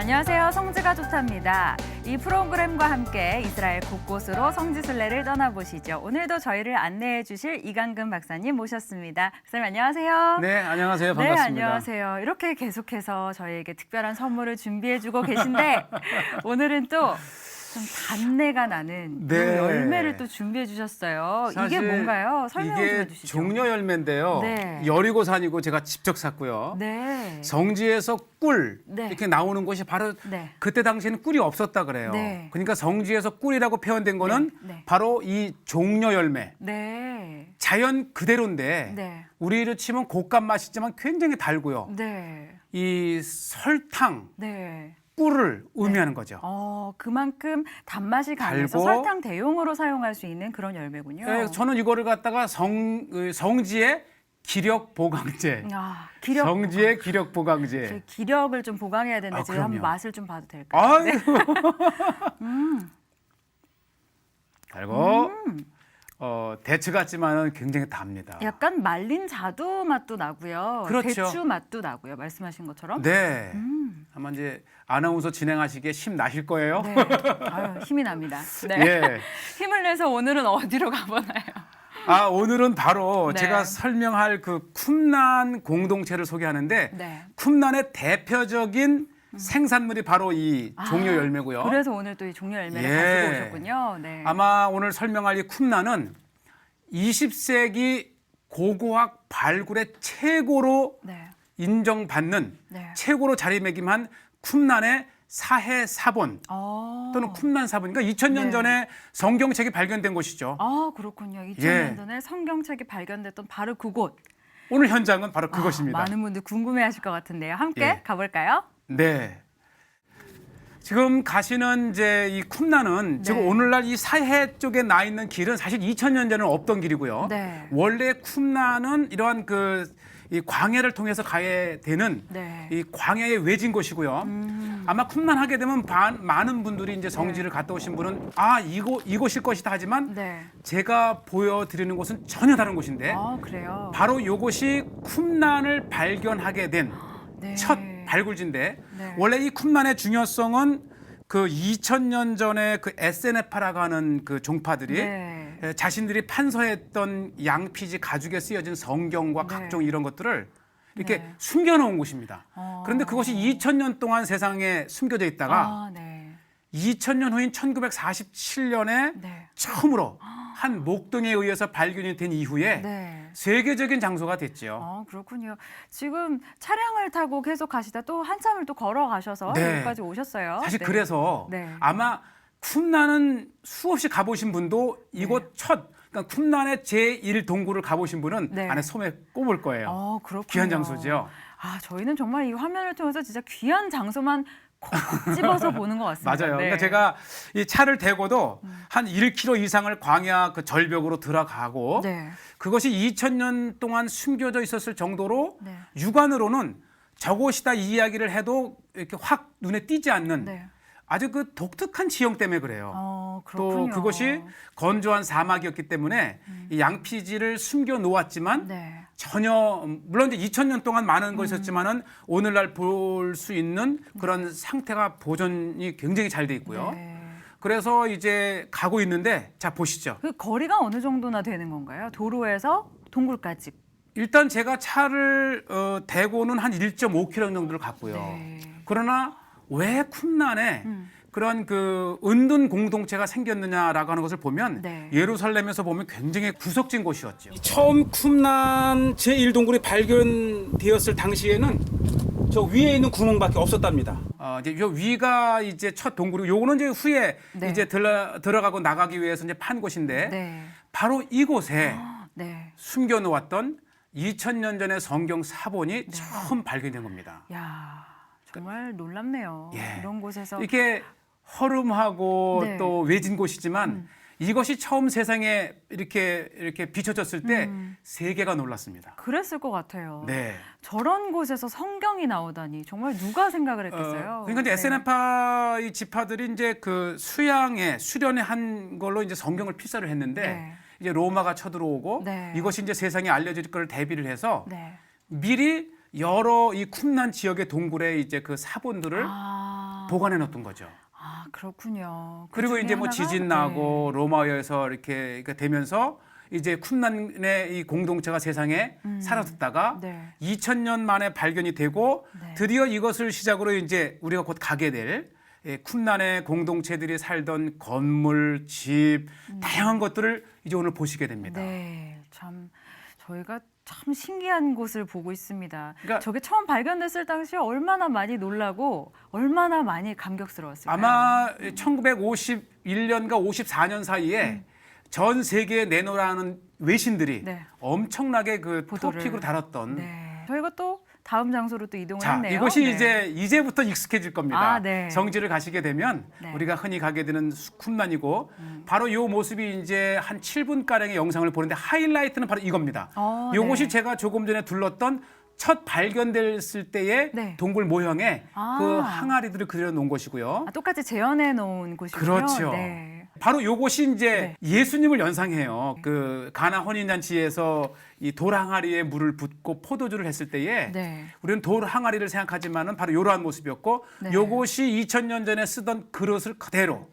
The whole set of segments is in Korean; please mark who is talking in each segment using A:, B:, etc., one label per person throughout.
A: 안녕하세요. 성지가 좋답니다. 이 프로그램과 함께 이스라엘 곳곳으로 성지순례를 떠나보시죠. 오늘도 저희를 안내해 주실 이강근 박사님 모셨습니다. 박사님 안녕하세요.
B: 네, 안녕하세요. 반갑습니다.
A: 네, 안녕하세요. 이렇게 계속해서 저희에게 특별한 선물을 준비해 주고 계신데 오늘은 또 좀 단내가 나는 그 열매를 또 준비해 주셨어요. 이게 뭔가요? 설명 좀
B: 이게
A: 해주시죠.
B: 종려 열매인데요.
A: 네.
B: 여리고산이고 제가 직접 샀고요.
A: 네.
B: 성지에서 꿀
A: 네.
B: 이렇게 나오는 곳이 바로
A: 네.
B: 그때 당시에는 꿀이 없었다 그래요.
A: 네.
B: 그러니까 성지에서 꿀이라고 표현된 거는
A: 네. 네.
B: 바로 이 종려 열매.
A: 네.
B: 자연 그대로인데
A: 네.
B: 우리로 치면 곶감 맛이지만 굉장히 달고요.
A: 네.
B: 이 설탕,
A: 네.
B: 꿀을 의미하는 거죠.
A: 그만큼 단맛이 강해서
B: 달고,
A: 설탕 대용으로 사용할 수 있는 그런 열매군요.
B: 네, 저는 이거를 갖다가 성지의 기력 보강제.
A: 기력
B: 성지의 기력 보강제.
A: 저희 기력을 좀 보강해야 되는데 제가 한번
B: 그럼요.
A: 맛을 좀 봐도 될까요? 네.
B: 아이고. 달고 대추 같지만은 굉장히 답니다.
A: 약간 말린 자두 맛도 나고요.
B: 그렇죠.
A: 대추 맛도 나고요. 말씀하신 것처럼.
B: 네. 아마 이제 아나운서 진행하시기에 힘 나실 거예요.
A: 네. 아유, 힘이 납니다. 네.
B: 예.
A: 힘을 내서 오늘은 어디로 가보나요?
B: 오늘은 바로
A: 네.
B: 제가 설명할 그 쿰란 공동체를 소개하는데
A: 네.
B: 쿰란의 대표적인 생산물이 바로 이 종려 열매고요.
A: 그래서 오늘 또 이 종려 열매를
B: 예.
A: 가지고 오셨군요. 네.
B: 아마 오늘 설명할 이 쿰란은 20세기 고고학 발굴의 최고로
A: 네.
B: 인정받는
A: 네.
B: 최고로 자리매김한 쿰란의 사해사본 또는 쿰란 사본. 그러니까 2000년
A: 네.
B: 전에 성경책이 발견된 곳이죠.
A: 그렇군요. 2000년
B: 예.
A: 전에 성경책이 발견됐던 바로 그곳.
B: 오늘 현장은 바로 그것입니다.
A: 많은 분들 궁금해하실 것 같은데요. 함께
B: 예.
A: 가볼까요?
B: 네. 지금 가시는 이제 이 쿰란은 지금
A: 네.
B: 오늘날 이 사해 쪽에 나 있는 길은 사실 2000년 전에는 없던 길이고요.
A: 네.
B: 원래 쿰란은 이러한 이 광야를 통해서 가야 되는
A: 네.
B: 이 광야에 외진 곳이고요. 아마 쿰란 하게 되면 많은 분들이 이제 성지를 갔다 오신 분은 이곳일 것이다 하지만
A: 네.
B: 제가 보여드리는 곳은 전혀 다른 곳인데
A: 그래요.
B: 바로 이곳이 쿰란을 발견하게 된
A: 네.
B: 첫 발굴지인데
A: 네.
B: 원래 이 쿰란의 중요성은 그 2000년 전에 그 SNF라고 하는 그 종파들이
A: 네.
B: 자신들이 판서했던 양피지 가죽에 쓰여진 성경과
A: 네.
B: 각종 이런 것들을 이렇게
A: 네.
B: 숨겨놓은 곳입니다. 그런데 그것이 2000년 동안 세상에 숨겨져 있다가
A: 네.
B: 2000년 후인 1947년에
A: 네.
B: 처음으로 한 목동에 의해서 발견이 된 이후에
A: 네.
B: 세계적인 장소가 됐죠.
A: 그렇군요. 지금 차량을 타고 계속 가시다 또 한참을 또 걸어가셔서
B: 네.
A: 여기까지 오셨어요.
B: 사실
A: 네.
B: 그래서
A: 네.
B: 아마 쿰란은 수없이 가보신 분도 이곳 그러니까 쿰란의 제1동굴을 가보신 분은
A: 네.
B: 안에 소매 꼽을 거예요.
A: 그렇군요.
B: 귀한 장소죠.
A: 저희는 정말 이 화면을 통해서 진짜 귀한 장소만 콕 집어서 보는 것 같습니다.
B: 맞아요.
A: 네.
B: 그러니까 제가 이 차를 대고도 한 1km 이상을 광야 그 절벽으로 들어가고
A: 네.
B: 그것이 2000년 동안 숨겨져 있었을 정도로
A: 네.
B: 육안으로는 저곳이다 이 이야기를 해도 이렇게 확 눈에 띄지 않는
A: 네.
B: 아주 그 독특한 지형 때문에 그래요.
A: 그렇군요.
B: 또 그것이 건조한 사막이었기 때문에 이 양피지를 숨겨 놓았지만
A: 네.
B: 전혀 물론 이제 2000년 동안 많은 거 있었지만은 오늘날 볼 수 있는 그런 상태가 보존이 굉장히 잘 돼 있고요.
A: 네.
B: 그래서 이제 가고 있는데 자 보시죠.
A: 그 거리가 어느 정도나 되는 건가요? 도로에서 동굴까지.
B: 일단 제가 차를 대고는 한 1.5km 정도를 갔고요.
A: 네.
B: 그러나 왜 쿰란에 그런 그 은둔 공동체가 생겼느냐라고 하는 것을 보면
A: 네.
B: 예루살렘에서 보면 굉장히 구석진 곳이었죠. 처음 쿰란 제1동굴이 발견되었을 당시에는 저 위에 있는 구멍밖에 없었답니다. 이제 요 위가 이제 첫 동굴이고 요거는 이제 후에
A: 네.
B: 이제 들어가고 나가기 위해서 이제 판 곳인데
A: 네.
B: 바로 이곳에
A: 네.
B: 숨겨 놓았던 2000년 전의 성경 사본이 처음 발견된 겁니다.
A: 야, 정말 놀랍네요.
B: 예.
A: 이런 곳에서
B: 이렇게 허름하고
A: 네.
B: 또 외진 곳이지만 이것이 처음 세상에 이렇게 비춰졌을 때 세계가 놀랐습니다.
A: 그랬을 것 같아요.
B: 네.
A: 저런 곳에서 성경이 나오다니 정말 누가 생각을 했겠어요.
B: 그러니까 이제
A: 네.
B: SNF파 이 지파들이 이제 그 수련에 한 걸로 이제 성경을 필사를 했는데
A: 네.
B: 이제 로마가 쳐들어오고
A: 네.
B: 이것이 이제 세상에 알려질 걸 대비를 해서
A: 네.
B: 미리 여러 이 쿰란 지역의 동굴에 이제 그 사본들을 보관해 놓던 거죠.
A: 아, 그렇군요.
B: 그리고
A: 중에
B: 이제 뭐
A: 하나가?
B: 지진 나고 로마에서 이렇게 되면서 이제 쿰란의 이 공동체가 세상에 사라졌다가
A: 네.
B: 2000년 만에 발견이 되고
A: 네.
B: 드디어 이것을 시작으로 이제 우리가 곧 가게 될 쿰란의 공동체들이 살던 건물, 집, 다양한 것들을 이제 오늘 보시게 됩니다.
A: 네, 참 저희가 참 신기한 곳을 보고 있습니다.
B: 그러니까
A: 저게 처음 발견됐을 당시에 얼마나 많이 놀라고 얼마나 많이 감격스러웠을까요?
B: 아마 1951년과 54년 사이에 전 세계에 내놓으라는 외신들이
A: 네.
B: 엄청나게 그
A: 보도를.
B: 토픽으로 다뤘던.
A: 네. 저희가 또 다음 장소로 또 이동을
B: 자,
A: 했네요.
B: 이것이
A: 네.
B: 이제부터 익숙해질 겁니다.
A: 아, 네.
B: 성지를 가시게 되면
A: 네.
B: 우리가 흔히 가게 되는 쿰란이고 바로 이 모습이 이제 한 7분 가량의 영상을 보는데 하이라이트는 바로 이겁니다. 이것이
A: 네.
B: 제가 조금 전에 둘렀던 첫 발견됐을 때의
A: 네.
B: 동굴 모형의
A: 아.
B: 그 항아리들을 그려 놓은 것이고요.
A: 아, 똑같이 재현해 놓은 곳이군요.
B: 그렇죠.
A: 네.
B: 바로 요것이 이제 예수님을 연상해요. 그 가나 혼인잔치에서 이 돌 항아리에 물을 붓고 포도주를 했을 때에
A: 네.
B: 우리는 돌 항아리를 생각하지만은 바로 이러한 모습이었고
A: 네.
B: 요것이 2000년 전에 쓰던 그릇을 그대로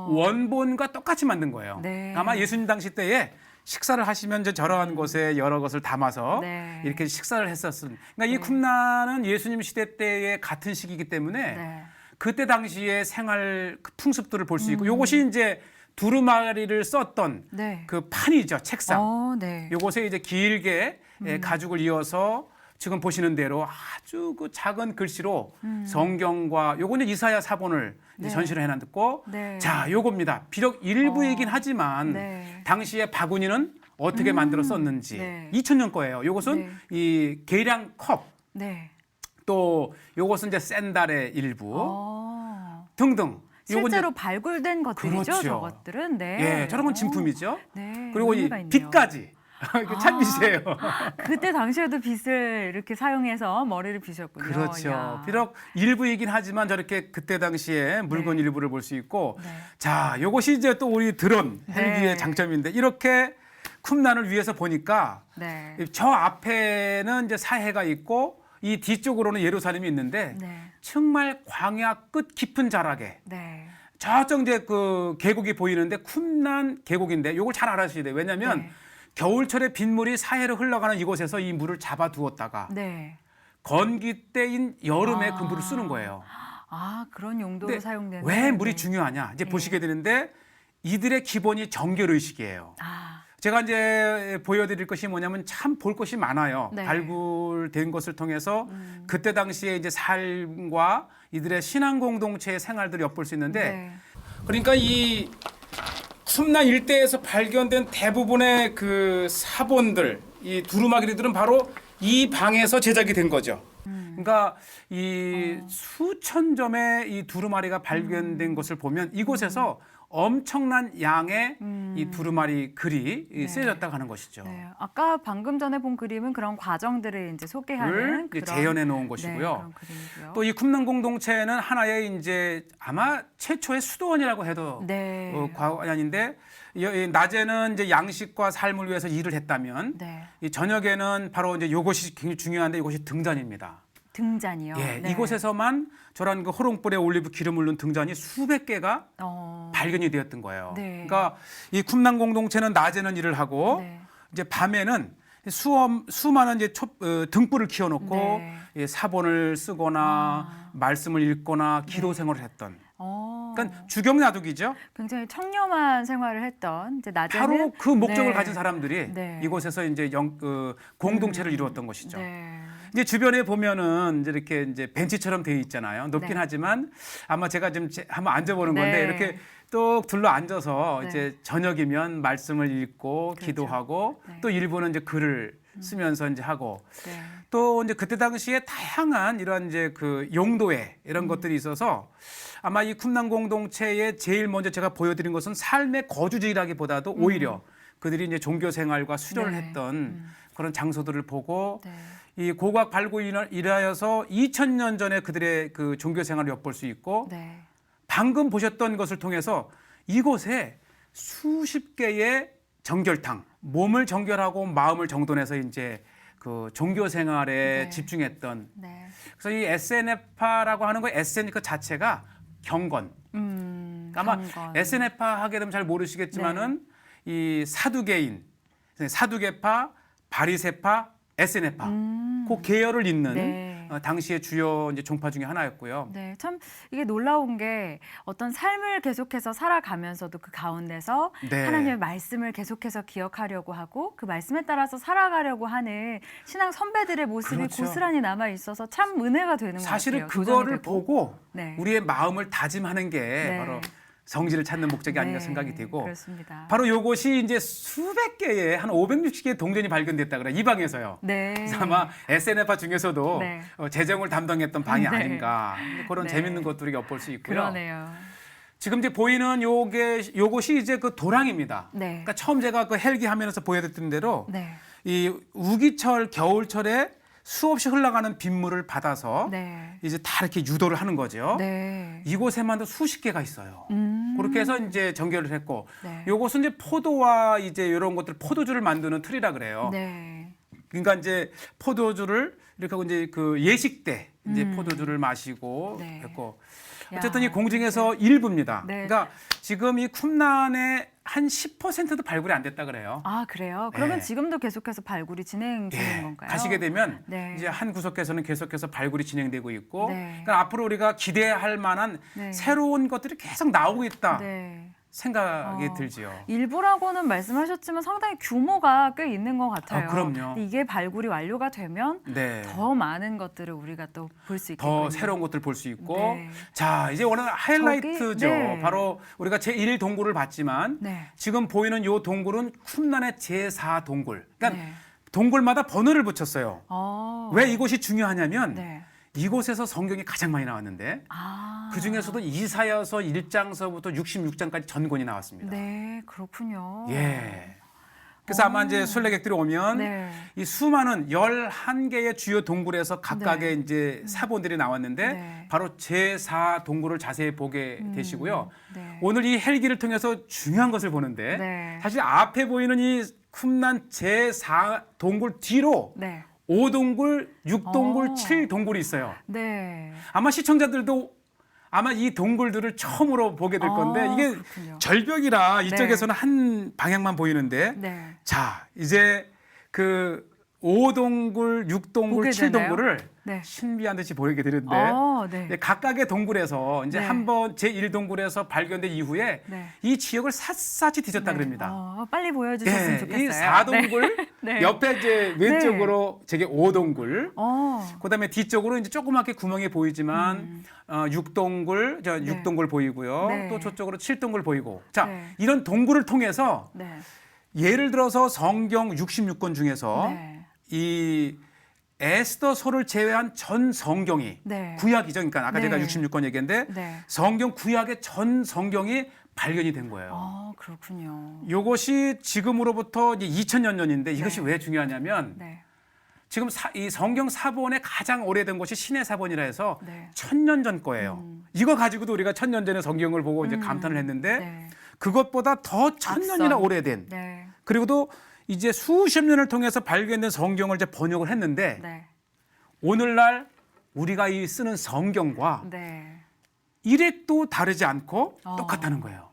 B: 원본과 똑같이 만든 거예요.
A: 네.
B: 아마 예수님 당시 때에 식사를 하시면 이제 저러한 곳에 여러 것을 담아서
A: 네.
B: 이렇게 식사를 했었습니다. 그러니까 이 쿰란은 예수님 시대 때의 같은 시기이기 때문에
A: 네.
B: 그때 당시의 생활 그 풍습들을 볼 수 있고 요것이 이제 두루마리를 썼던
A: 네.
B: 그 판이죠, 책상.
A: 네.
B: 요것에 이제 길게 가죽을 이어서 지금 보시는 대로 아주 그 작은 글씨로 성경과 요거는 이사야 사본을 이제
A: 네.
B: 전시를 해놨고
A: 네.
B: 자 요겁니다. 비록 일부이긴 하지만
A: 네.
B: 당시에 바구니는 어떻게 만들어 썼는지
A: 네.
B: 2000년 거예요. 요것은
A: 네.
B: 이 계량 컵,
A: 네.
B: 또 요것은 이제 샌달의 일부 등등. 요건
A: 실제로 발굴된 것들이죠,
B: 그렇죠.
A: 저것들은. 네.
B: 예, 저런 건 진품이죠.
A: 네.
B: 그리고 이
A: 의미가 있네요.
B: 빗까지 이거 찬빗이에요.
A: 그때 당시에도 빗을 이렇게 사용해서 머리를 빗었군요.
B: 그렇죠.
A: 야.
B: 비록 일부이긴 하지만 저렇게 그때 당시에 물건
A: 네.
B: 일부를 볼 수 있고
A: 네.
B: 자, 요것이 이제 또 우리 드론 헬기의
A: 네.
B: 장점인데 이렇게 쿰란을 위해서 보니까
A: 네.
B: 저 앞에는 이제 사해가 있고 이 뒤쪽으로는 예루살렘이 있는데
A: 네.
B: 정말 광야 끝 깊은 자락에
A: 네.
B: 저쪽 이제 그 계곡이 보이는데 쿰란 계곡인데 요걸 잘 알아주셔야 돼요. 왜냐하면
A: 네.
B: 겨울철에 빗물이 사해로 흘러가는 이곳에서 이 물을 잡아두었다가
A: 네.
B: 건기 때인 여름에
A: 아.
B: 그 물을 쓰는 거예요.
A: 아, 그런 용도로
B: 근데
A: 사용되는.
B: 왜 물이
A: 네.
B: 중요하냐? 이제 보시게 되는데 이들의 기본이 정결의식이에요.
A: 아,
B: 제가 이제 보여드릴 것이 뭐냐면 참 볼 것이 많아요.
A: 네.
B: 발굴된 것을 통해서 그때 당시에 이제 삶과 이들의 신앙 공동체의 생활들을 엿볼 수 있는데
A: 네.
B: 그러니까 이 쿰란 일대에서 발견된 대부분의 그 사본들, 이 두루마기들은 바로 이 방에서 제작이 된 거죠. 그러니까 이 수천 점의 이 두루마리가 발견된 것을 보면 이곳에서 엄청난 양의 이 두루마리 글이
A: 네.
B: 쓰여졌다고 하는 것이죠.
A: 네. 아까 방금 전에 본 그림은 그런 과정들을 이제 소개하는
B: 을
A: 그런
B: 재현해 놓은
A: 네,
B: 것이고요.
A: 그런 그림이고요.
B: 또 이 쿰란 공동체는 하나의 이제 아마 최초의 수도원이라고 해도
A: 네.
B: 과언이 아닌데 이 낮에는 이제 양식과 삶을 위해서 일을 했다면
A: 네.
B: 이 저녁에는 바로 이제 이것이 굉장히 중요한데 이것이 등잔입니다.
A: 등잔이요.
B: 예,
A: 네.
B: 이곳에서만 저런 그 호롱불에 올리브 기름을 넣은 등잔이 수백 개가
A: 어.
B: 발견이 되었던 거예요.
A: 네.
B: 그러니까 이 쿰란 공동체는 낮에는 일을 하고
A: 네.
B: 이제 밤에는 수많은 이제 등불을 키워놓고
A: 네.
B: 예, 사본을 쓰거나 말씀을 읽거나 기도 생활을 했던. 그러니까 주경야독이죠.
A: 굉장히 청렴한 생활을 했던 이제 낮에는
B: 바로 그 목적을
A: 네.
B: 가진 사람들이
A: 네.
B: 이곳에서 이제 공동체를 이루었던 것이죠.
A: 네.
B: 이제 주변에 보면은 이제 이렇게 이제 벤치처럼 되어 있잖아요. 높긴
A: 네.
B: 하지만 아마 제가 좀 한번 앉아보는 건데
A: 네.
B: 이렇게 뚝 둘러 앉아서
A: 네.
B: 이제 저녁이면 말씀을 읽고
A: 그렇죠.
B: 기도하고
A: 네.
B: 또 일부는 이제 글을 쓰면서 이제 하고
A: 네.
B: 또 이제 그때 당시에 다양한 이런 이제 그 용도에 이런 것들이 있어서 아마 이 쿰란 공동체에 제일 먼저 제가 보여드린 것은 삶의 거주지라기보다도 오히려 그들이 이제 종교 생활과 수련을
A: 네.
B: 했던 그런 장소들을 보고
A: 네.
B: 이 고각 발굴을 일하여서 2000년 전에 그들의 그 종교 생활을 엿볼 수 있고
A: 네.
B: 방금 보셨던 것을 통해서 이곳에 수십 개의 정결탕, 몸을 정결하고 마음을 정돈해서 이제 그 종교 생활에
A: 네.
B: 집중했던.
A: 네.
B: 그래서 이 SNF파라고 하는 거 SN 그 자체가 경건. 아마
A: 경건.
B: SNF파 하게 되면 잘 모르시겠지만은 이 사두개인, 사두개파, 바리새파, SNF파 그 계열을 잇는
A: 네.
B: 당시의 주요 이제 종파 중에 하나였고요.
A: 네, 참 이게 놀라운 게 어떤 삶을 계속해서 살아가면서도 그 가운데서
B: 네.
A: 하나님의 말씀을 계속해서 기억하려고 하고 그 말씀에 따라서 살아가려고 하는 신앙 선배들의 모습이
B: 그렇죠.
A: 고스란히 남아 있어서 참 은혜가 되는 것
B: 사실은
A: 같아요. 도전이
B: 그거를
A: 되고.
B: 보고
A: 네.
B: 우리의 마음을 다짐하는 게
A: 네.
B: 바로 성질을 찾는 목적이 아닌가
A: 네,
B: 생각이 되고
A: 그렇습니다.
B: 바로 요것이 이제 수백 개의 한 560개의 동전이 발견됐다 그래 이 방에서요.
A: 네.
B: 그래서 아마 SNF파 중에서도
A: 네.
B: 재정을 담당했던 방이
A: 네.
B: 아닌가 그런
A: 네.
B: 재밌는 것들이 엿볼 수 있고요.
A: 그러네요.
B: 지금 이제 보이는 요것이 이제 그 도랑입니다.
A: 네.
B: 그러니까 처음 제가 그 헬기 화면에서 보여드렸던 대로
A: 네.
B: 이 우기철 겨울철에 수없이 흘러가는 빗물을 받아서
A: 네.
B: 이제 다 이렇게 유도를 하는 거죠.
A: 네.
B: 이곳에만도 수십 개가 있어요. 그렇게 해서 이제 전개를 했고,
A: 네.
B: 요것은 이제 포도와 이제 이런 것들 포도주를 만드는 틀이라 그래요.
A: 네.
B: 그러니까 이제 포도주를 이렇게 하고 이제 그 예식 때 이제 포도주를 마시고
A: 네.
B: 했고,
A: 야,
B: 어쨌든 이 공중에서 일부입니다.
A: 네.
B: 그러니까 지금 이 쿰란의 한 10%도 발굴이 안 됐다 그래요.
A: 아, 그래요? 그러면
B: 네.
A: 지금도 계속해서 발굴이 진행 중인
B: 예,
A: 건가요?
B: 가시게 되면
A: 네.
B: 이제 한 구석에서는 계속해서 발굴이 진행되고 있고,
A: 네.
B: 그러니까 앞으로 우리가 기대할 만한
A: 네.
B: 새로운 것들이 계속 나오고 있다
A: 네.
B: 생각이
A: 어,
B: 들지요.
A: 일부라고는 말씀하셨지만 상당히 규모가 꽤 있는 것 같아요.
B: 그럼요.
A: 근데 이게 발굴이 완료가 되면
B: 네.
A: 더 많은 것들을 우리가 또 볼 수 있겠군요.
B: 더 새로운 것들 볼 수 있고,
A: 네.
B: 자 이제 오늘 하이라이트죠.
A: 저기, 네.
B: 바로 우리가 제1 동굴을 봤지만
A: 네.
B: 지금 보이는 요 동굴은 쿰란의 제4 동굴. 그러니까
A: 네.
B: 동굴마다 번호를 붙였어요. 왜 이곳이 중요하냐면
A: 네.
B: 이곳에서 성경이 가장 많이 나왔는데
A: 아.
B: 그 중에서도 이사야서 1장서부터 66장까지 전권이 나왔습니다.
A: 네, 그렇군요.
B: 예. 그래서 아마 이제 순례객들이 오면
A: 네.
B: 이 수많은 11개의 주요 동굴에서 각각의
A: 네.
B: 이제 사본들이 나왔는데
A: 네.
B: 바로 제4 동굴을 자세히 보게 되시고요.
A: 네.
B: 오늘 이 헬기를 통해서 중요한 것을 보는데
A: 네.
B: 사실 앞에 보이는 이 쿰란 제4 동굴 뒤로
A: 네.
B: 5동굴, 6동굴,
A: 어.
B: 7동굴이 있어요.
A: 네.
B: 아마 시청자들도 아마 이 동굴들을 처음으로 보게 될 건데 이게
A: 그렇군요.
B: 절벽이라 이쪽에서는 한 방향만 보이는데
A: 네.
B: 자 이제 그 5동굴, 6동굴,
A: 보게 되나요?
B: 7동굴을
A: 네.
B: 신비한 듯이 보이게 되는데
A: 네.
B: 이제 각각의 동굴에서 이제
A: 네.
B: 한번 제1동굴에서 발견된 이후에
A: 네.
B: 이 지역을 샅샅이 뒤졌다 그럽니다.
A: 빨리 보여주셨으면
B: 예,
A: 좋겠어요.
B: 이 4동굴
A: 네.
B: 옆에 이제 왼쪽으로 저게 5동굴
A: 어.
B: 그다음에 뒤쪽으로 이제 조그맣게 구멍이 보이지만 6동굴, 저
A: 네.
B: 6동굴 보이고요.
A: 네.
B: 또 저쪽으로 7동굴 보이고. 자,
A: 네.
B: 이런 동굴을 통해서
A: 네.
B: 예를 들어서 성경 66권 중에서
A: 네.
B: 이 에스더서를 제외한 전 성경이
A: 네.
B: 구약이죠. 그러니까 아까
A: 네.
B: 제가 66권 얘기했는데
A: 네.
B: 성경 구약의 전 성경이 발견이 된 거예요.
A: 그렇군요.
B: 이것이 지금으로부터 이제 2000년 전인데 이것이
A: 네.
B: 왜 중요하냐면
A: 네.
B: 지금 이 성경 사본의 가장 오래된 것이 신의 사본이라 해서
A: 네.
B: 1000년 전 거예요. 이거 가지고도 우리가 1000년 전에 성경을 보고 이제 감탄을 했는데
A: 네.
B: 그것보다 더 1000년이나
A: 앞선.
B: 오래된
A: 네.
B: 그리고도 이제 수십 년을 통해서 발견된 성경을 이제 번역을 했는데
A: 네.
B: 오늘날 우리가 이 쓰는 성경과
A: 네.
B: 일획도 다르지 않고
A: 어.
B: 똑같다는 거예요.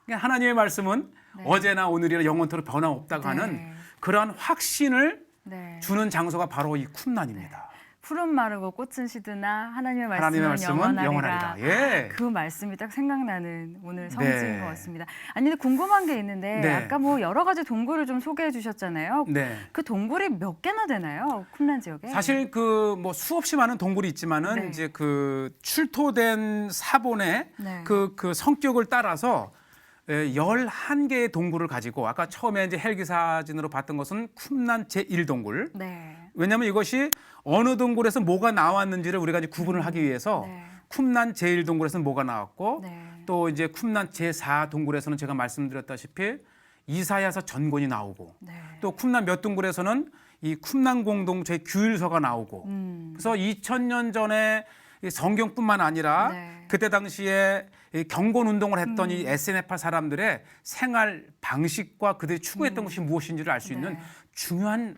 B: 그러니까 하나님의 말씀은
A: 네.
B: 어제나 오늘이나 영원토록 변함없다고 하는
A: 네.
B: 그러한 확신을
A: 네.
B: 주는 장소가 바로 이 쿰란입니다.
A: 푸른 마르고 꽃은 시드나 하나님의 말씀은,
B: 하나님의 말씀은 영원하리라. 예.
A: 그 말씀이 딱 생각나는 오늘 성지인
B: 네.
A: 것 같습니다. 아니 근데 궁금한 게 있는데
B: 네.
A: 아까 뭐 여러 가지 동굴을 좀 소개해 주셨잖아요.
B: 네.
A: 그 동굴이 몇 개나 되나요? 쿰란 지역에?
B: 사실 그 뭐 수없이 많은 동굴이 있지만은
A: 네.
B: 이제 그 출토된 사본의
A: 네.
B: 그 성격을 따라서 11개의 동굴을 가지고 아까 처음에 이제 헬기 사진으로 봤던 것은 쿰란 제1동굴.
A: 네.
B: 왜냐하면 이것이 어느 동굴에서 뭐가 나왔는지를 우리가 이제 구분을 하기 위해서
A: 네.
B: 쿰란 제1동굴에서는 뭐가 나왔고
A: 네.
B: 또 이제 쿰란 제4동굴에서는 제가 말씀드렸다시피 이사야서 전권이 나오고
A: 네.
B: 또 쿰란 몇 동굴에서는 이 쿰란 공동체의 규율서가 나오고 그래서 2000년 전에 이 성경뿐만 아니라
A: 네.
B: 그때 당시에 이 경건 운동을 했던 이 SNF파 사람들의 생활 방식과 그들이 추구했던 것이 무엇인지를 알 수 있는
A: 네.
B: 중요한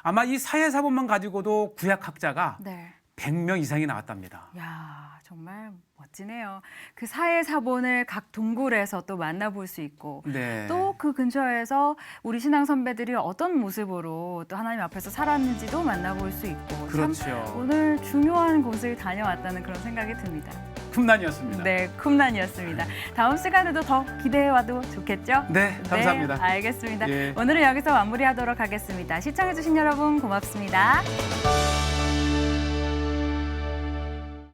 B: 아마 이 사해사본만 가지고도 구약학자가
A: 네.
B: 100명 이상이 나왔답니다.
A: 야, 정말 멋지네요. 그 사해사본을 각 동굴에서 또 만나볼 수 있고
B: 네.
A: 또 그 근처에서 우리 신앙 선배들이 어떤 모습으로 또 하나님 앞에서 살았는지도 만나볼 수 있고
B: 그렇죠.
A: 참 오늘 중요한 곳을 다녀왔다는 그런 생각이 듭니다.
B: 쿰란이었습니다.
A: 네, 쿰란이었습니다. 다음 시간에도 더 기대해와도 좋겠죠?
B: 네, 감사합니다.
A: 네, 알겠습니다.
B: 예.
A: 오늘은 여기서 마무리하도록 하겠습니다. 시청해주신 여러분 고맙습니다.